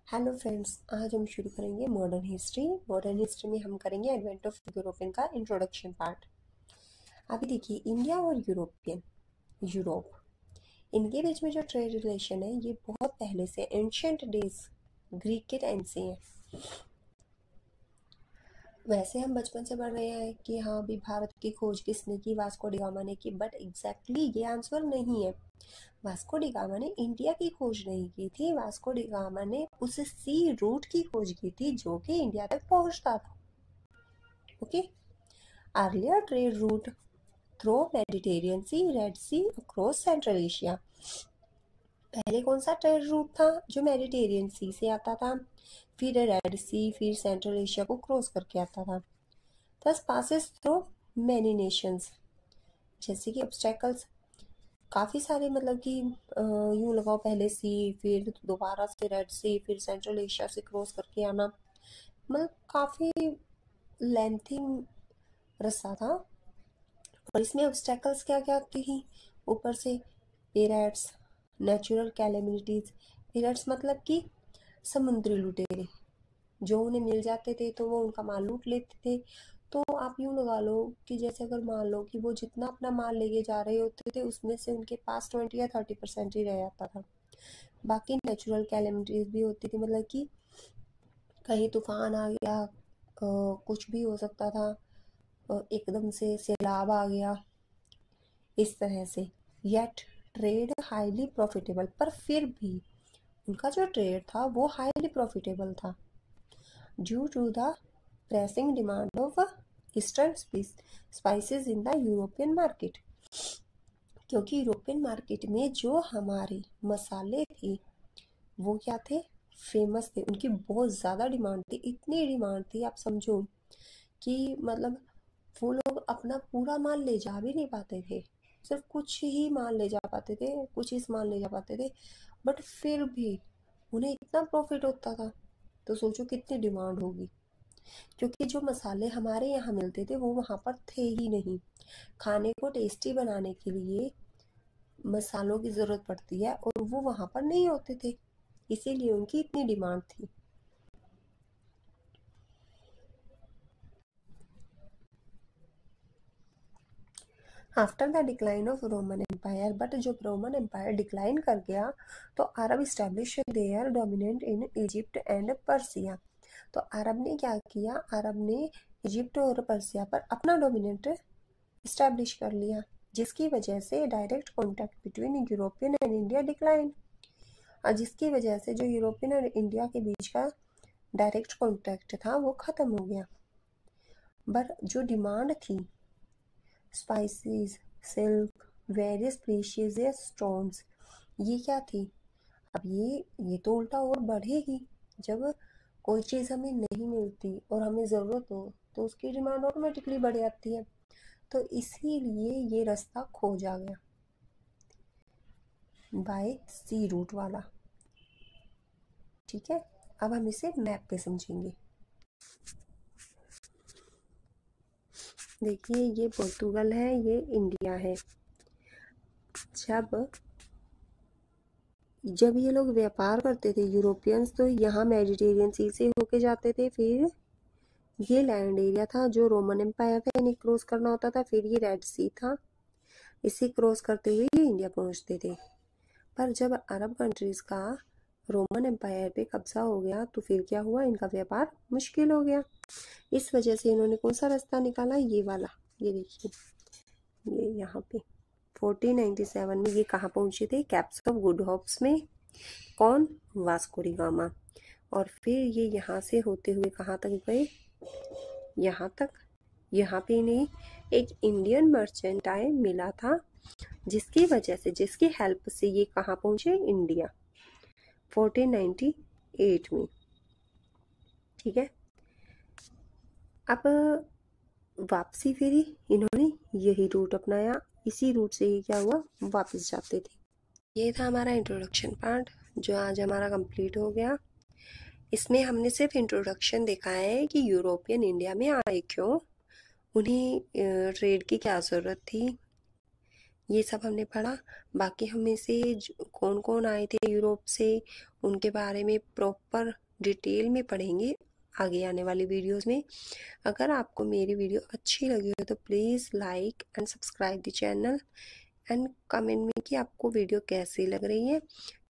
Hello friends, आज हम शुरू करेंगे मॉडर्न हिस्ट्री में हम करेंगे एडवेंट ऑफ यूरोपियन का इंट्रोडक्शन पार्ट। अभी देखिए, इंडिया और यूरोप इनके बीच में जो ट्रेड रिलेशन है ये बहुत पहले से एंशियंट डेज ग्रीक के टाइम से है। वैसे हम बचपन से पढ़ रहे हैं कि हाँ भी भारत की खोज किसने की, वास्को डी गामा ने की, बट एग्जैक्टली ये आंसर नहीं है। वास्को डी गामा ने इंडिया की खोज नहीं की थी, वास्को डी गामा ने उस सी रूट की खोज की थी जो कि इंडिया तक पहुंचता था। Okay, earlier trade route through Mediterranean Sea, Red Sea, across Central Asia. पहले कौन सा ट्रेड रूट था जो मेडिटेरियन सी से आता था, फिर रेड सी, फिर सेंट्रल एशिया को क्रॉस करके आता था। thus passes through many nations। जैसे कि ऑब्स्टेकल्स काफ़ी सारे, मतलब कि यूं लगाओ, पहले सी, फिर दोबारा से रेड सी, फिर सेंट्रल एशिया से क्रॉस करके आना, मतलब काफ़ी लेंथी रास्ता था। और इसमें ऑब्स्टेकल्स क्या क्या आती थी ऊपर से, पिराट्स, नेचुरल कैलेमिटीज। पिराट्स मतलब कि समुद्री लुटेरे, जो उन्हें मिल जाते थे तो वो उनका माल लूट लेते थे। तो आप यूँ लगा लो कि जैसे अगर मान लो कि वो जितना अपना माल लेके जा रहे होते थे उसमें से उनके पास 20 या 30% ही रह जाता था। बाकी नेचुरल कैलेमिटीज भी होती थी, मतलब कि कहीं तूफान आ गया, कुछ भी हो सकता था, एकदम से सैलाब आ गया, इस तरह से। येट ट्रेड हाईली प्रॉफिटेबल, पर फिर भी उनका जो ट्रेड था वो हाईली प्रॉफिटेबल था due to the pressing demand of eastern spices in the European market. क्योंकि यूरोपियन मार्केट में जो हमारे मसाले थे वो क्या थे, फेमस थे, उनकी बहुत ज़्यादा डिमांड थी। इतनी डिमांड थी, आप समझो कि मतलब वो लोग अपना पूरा माल ले जा भी नहीं पाते थे, सिर्फ कुछ ही माल ले जा पाते थे, कुछ ही सामान ले जा पाते थे, बट फिर भी उन्हें इतना प्रॉफिट होता था। तो सोचो कितनी डिमांड होगी, क्योंकि जो मसाले हमारे यहाँ मिलते थे वो वहाँ पर थे ही नहीं। खाने को टेस्टी बनाने के लिए मसालों की ज़रूरत पड़ती है और वो वहाँ पर नहीं होते थे, इसीलिए उनकी इतनी डिमांड थी। After the decline of Roman Empire, but जब रोमन एम्पायर डिक्लाइन कर गया तो अरब establish their dominant in Egypt and Persia. तो अरब ने क्या किया, अरब ने इजिप्ट और पर्सिया पर अपना डोमिनेंट इस्टेब्लिश कर लिया, जिसकी वजह से direct contact between European and India decline. और जिसकी वजह से जो यूरोपियन और इंडिया के बीच का डायरेक्ट कॉन्टैक्ट था वो ख़त्म हो गया। बट जो डिमांड थी, spices, silk, various precious stones, ये क्या थी, अब ये तो उल्टा और बढ़ेगी। जब कोई चीज़ हमें नहीं मिलती और हमें ज़रूरत हो तो उसकी डिमांड ऑटोमेटिकली बढ़ जाती है। तो इसीलिए ये रास्ता खोजा गया बाय सी रूट वाला। ठीक है, अब हम इसे मैप पे समझेंगे। देखिए, ये पोर्तुगल है, ये इंडिया है। जब जब ये लोग व्यापार करते थे यूरोपियंस, तो यहाँ मेडिटेरियन सी से होके जाते थे, फिर ये लैंड एरिया था जो रोमन एम्पायर था, इन्हें क्रॉस करना होता था, फिर ये रेड सी था, इसे क्रॉस करते हुए ये इंडिया पहुँचते थे। पर जब अरब कंट्रीज का रोमन एम्पायर पे कब्जा हो गया तो फिर क्या हुआ, इनका व्यापार मुश्किल हो गया। इस वजह से इन्होंने कौन सा रास्ता निकाला, ये वाला, ये देखिए, ये यहाँ पे 1497 में ये कहाँ पहुँचे थे, कैप्स ऑफ गुड होप्स में। कौन, वास्को डी गामा। और फिर ये यहाँ से होते हुए कहाँ तक गए, यहाँ तक। यहाँ पे इन्हें एक इंडियन मर्चेंटाइल मिला था, जिसकी वजह से, जिसकी हेल्प से ये कहाँ पहुँचे, इंडिया, 1498 में। ठीक है, अब वापसी फिरी, इन्होंने यही रूट अपनाया, इसी रूट से ये क्या हुआ, वापस जाते थे। ये था हमारा इंट्रोडक्शन पार्ट जो आज हमारा कंप्लीट हो गया। इसमें हमने सिर्फ इंट्रोडक्शन देखा है कि यूरोपियन इंडिया में आए क्यों, उन्हें ट्रेड की क्या ज़रूरत थी, ये सब हमने पढ़ा। बाकी हमें से कौन कौन आए थे यूरोप से उनके बारे में प्रॉपर डिटेल में पढ़ेंगे आगे आने वाली वीडियोस में। अगर आपको मेरी वीडियो अच्छी लगी हो तो please like and subscribe the channel and comment में कि आपको वीडियो कैसी लग रही है।